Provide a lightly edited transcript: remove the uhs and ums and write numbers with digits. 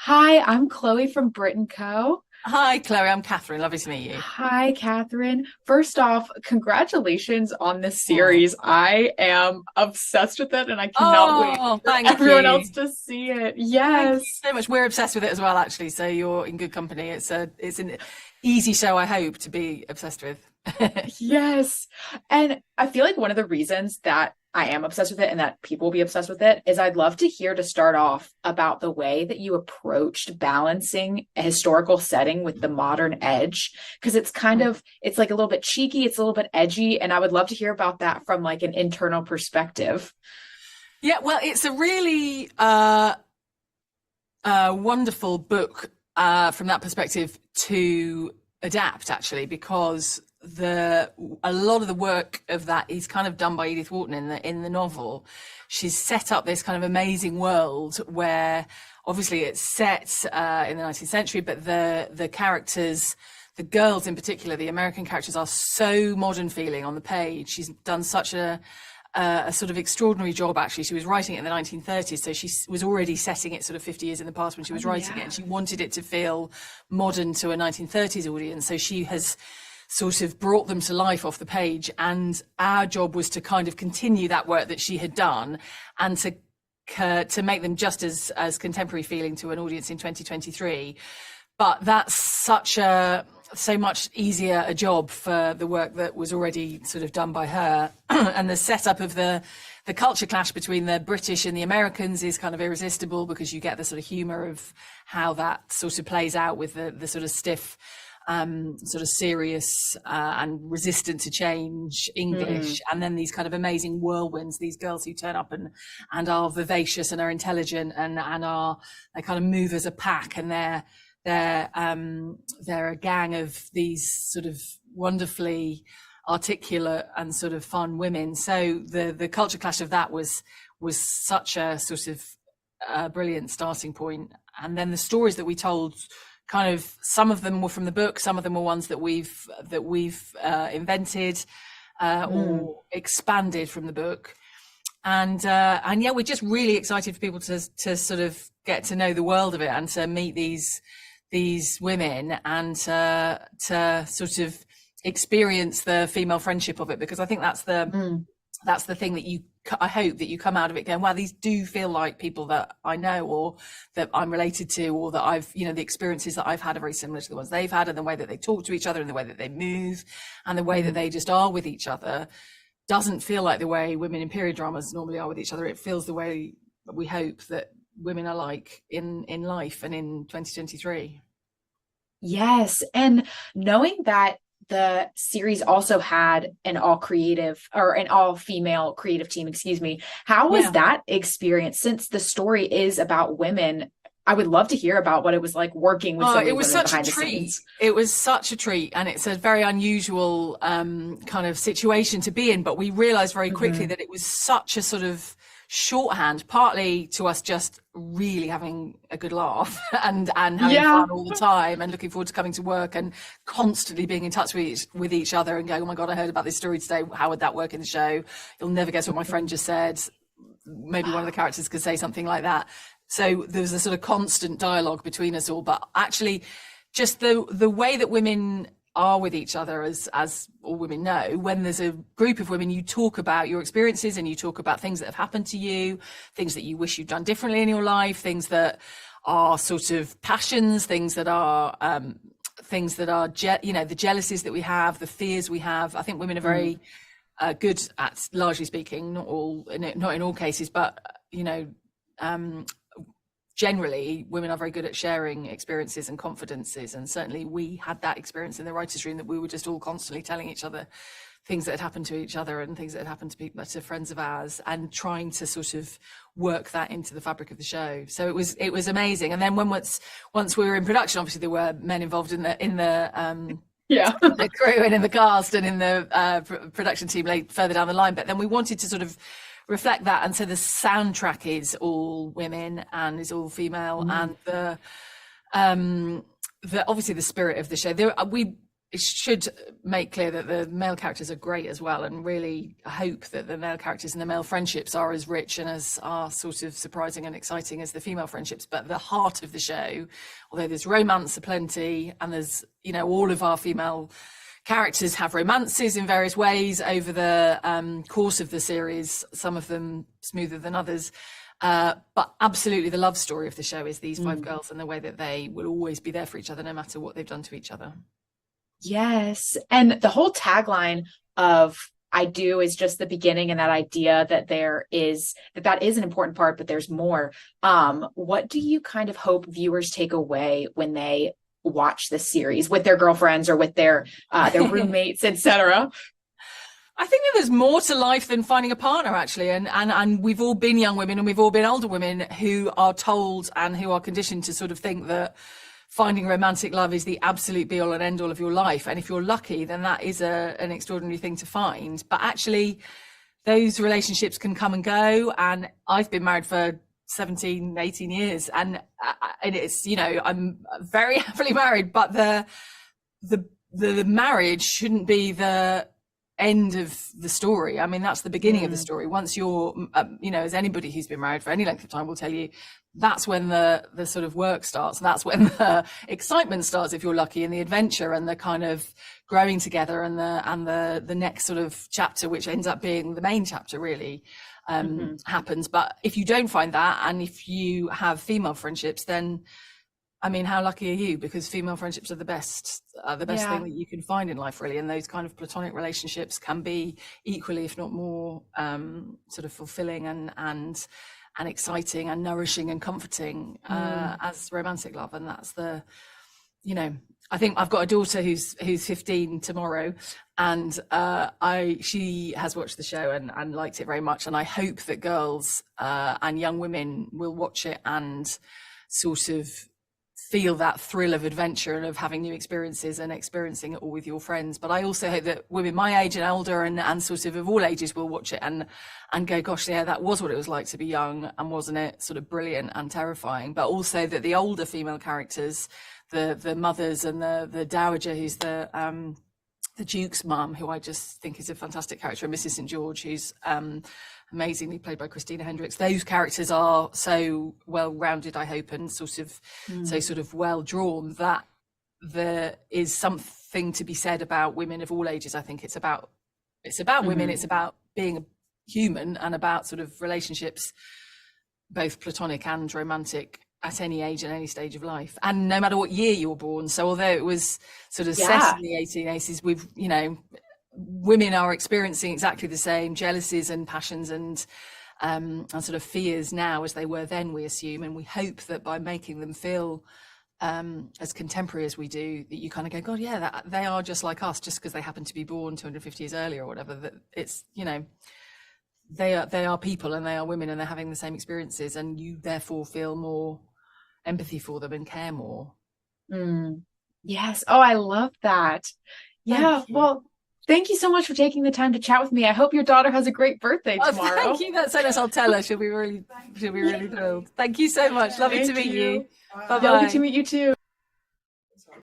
Hi, I'm Chloe from Brit and Co. Hi, Chloe. I'm Catherine. Lovely to meet you. Hi, Catherine. First off, congratulations on this Oh, series. I am obsessed with it and I cannot wait oh, for thank everyone else you. to see it. Thank you Yes. so much. We're obsessed with it as well, actually. So you're in good company. It's an easy show, I hope, to be obsessed with. Yes. And I feel like one of the reasons that I am obsessed with it and that people will be obsessed with it is I'd love to hear to start off about the way that you approached balancing a historical setting with the modern edge. Because it's like a little bit cheeky, it's a little bit edgy. And I would love to hear about that from like an internal perspective. Yeah, well, it's a really wonderful book from that perspective to adapt, actually, because the a lot of the work of that is kind of done by Edith Wharton in the novel. She's set up this kind of amazing world where obviously it's set in the 19th century, but the characters, the girls in particular, the American characters, are so modern feeling on the page. She's done such a sort of extraordinary job, actually. She was writing it in the 1930s, so she was already setting it sort of 50 years in the past when she Oh, was writing it, yeah. and she wanted it to feel modern to a 1930s audience. So she has sort of brought them to life off the page, and our job was to kind of continue that work that she had done and to make them just as contemporary feeling to an audience in 2023. But that's so much easier a job for the work that was already sort of done by her. And the setup of the culture clash between the British and the Americans is kind of irresistible, because you get the sort of humor of how that sort of plays out with the sort of stiff, sort of serious and resistant to change Mm. English, and then these kind of amazing whirlwinds, these girls who turn up and are vivacious and are intelligent and are, they kind of move as a pack, and they're a gang of these sort of wonderfully articulate and sort of fun women. So the culture clash of that was such a sort of brilliant starting point. And then the stories that we told, kind of, some of them were from the book, some of them were ones that we've invented Mm. or expanded from the book. And yeah, we're just really excited for people to sort of get to know the world of it and to meet these women and to sort of experience the female friendship of it, because I think Mm. that's the thing that I hope that you come out of it going, wow, these do feel like people that I know, or that I'm related to, or that I've, the experiences that I've had are very similar to the ones they've had, and the way that they talk to each other, and the way that they move, and the way that Mm. they just are with each other doesn't feel like the way women in period dramas normally are with each other. It feels the way we hope that women are like in life and in 2023. Yes. And knowing that the series also had an all creative or an all female creative team, excuse me, how was Yeah. that experience? Since the story is about women, I would love to hear about what it was like working with Oh, so it many was women such a behind the treat. scenes. It was such a treat. And it's a very unusual kind of situation to be in. But we realized very quickly Hmm. that it was such a sort of shorthand, partly to us just really having a good laugh and having Yeah. fun all the time and looking forward to coming to work and constantly being in touch with each other and going, oh my God, I heard about this story today. How would that work in the show? You'll never guess what my friend just said. Maybe one of the characters could say something like that. So there was a sort of constant dialogue between us all, but actually just the way that women are with each other, as all women know, when there's a group of women, you talk about your experiences and you talk about things that have happened to you, things that you wish you'd done differently in your life, things that are sort of passions, the jealousies that we have, the fears we have. I think women are Mm. very good at, largely speaking, not in all cases, but um, generally women are very good at sharing experiences and confidences, and certainly we had that experience in the writers' room, that we were just all constantly telling each other things that had happened to each other and things that had happened to people, to friends of ours, and trying to sort of work that into the fabric of the show. So it was amazing. And then once we were in production, obviously there were men involved Yeah. in the crew and in the cast and in the production team further down the line. But then we wanted to sort of reflect that, and so the soundtrack is all women and is all female, Mm. and the obviously the spirit of the show. it should make clear that the male characters are great as well, and really hope that the male characters and the male friendships are as rich and as are sort of surprising and exciting as the female friendships. But the heart of the show, although there's romance aplenty, and there's, you know, all of our female characters have romances in various ways over the course of the series, some of them smoother than others. But absolutely the love story of the show is these five girls, and the way that they will always be there for each other no matter what they've done to each other. Yes. And the whole tagline of I do is just the beginning, and that idea that that is an important part, but there's more. What do you kind of hope viewers take away when they watch this series with their girlfriends or with their roommates, etc.? I think that there's more to life than finding a partner, actually. And we've all been young women, and we've all been older women who are told and who are conditioned to sort of think that finding romantic love is the absolute be all and end all of your life. And if you're lucky, then that is an extraordinary thing to find. But actually, those relationships can come and go. And I've been married for 17, 18 years. And it's, you know, I'm very happily married, but the marriage shouldn't be the end of the story. I mean, that's the beginning of the story. Once you're, you know, as anybody who's been married for any length of time will tell you, that's when the sort of work starts. That's when the excitement starts, if you're lucky, and the adventure and the kind of growing together and the next sort of chapter, which ends up being the main chapter, really happens. But if you don't find that, and if you have female friendships, then I mean, how lucky are you? Because female friendships are the best thing that you can find in life, really. And those kind of platonic relationships can be equally, if not more, sort of fulfilling and exciting and nourishing and comforting as romantic love. And that's you know, I think I've got a daughter who's 15 tomorrow, and she has watched the show and liked it very much. And I hope that girls and young women will watch it and sort of feel that thrill of adventure and of having new experiences and experiencing it all with your friends. But I also hope that women my age and older and sort of all ages will watch it and go, gosh, yeah, that was what it was like to be young, and wasn't it sort of brilliant and terrifying? But also that the older female characters, the mothers and the dowager who's the Duke's mum, who I just think is a fantastic character, and Mrs. St. George, who's amazingly played by Christina Hendricks. Those characters are so well rounded, I hope, and sort of well drawn, that there is something to be said about women of all ages. I think it's about women, it's about being a human, and about sort of relationships, both platonic and romantic, at any age and any stage of life, and no matter what year you were born. So although it was sort of set in the 1880s, we've, you know, women are experiencing exactly the same jealousies and passions and sort of fears now as they were then, we assume. And we hope that by making them feel as contemporary as we do, that you kind of go, God, yeah, that they are just like us, just because they happen to be born 250 years earlier or whatever. That it's, you know, they are people, and they are women, and they're having the same experiences, and you therefore feel more empathy for them and care more. Yes. Oh, I love that. Yeah. Well, thank you so much for taking the time to chat with me. I hope your daughter has a great birthday tomorrow. Thank you. That's so nice. I'll tell her. She'll be really thrilled. Thank you so much. Lovely to meet you. Bye-bye. Lovely to meet you too.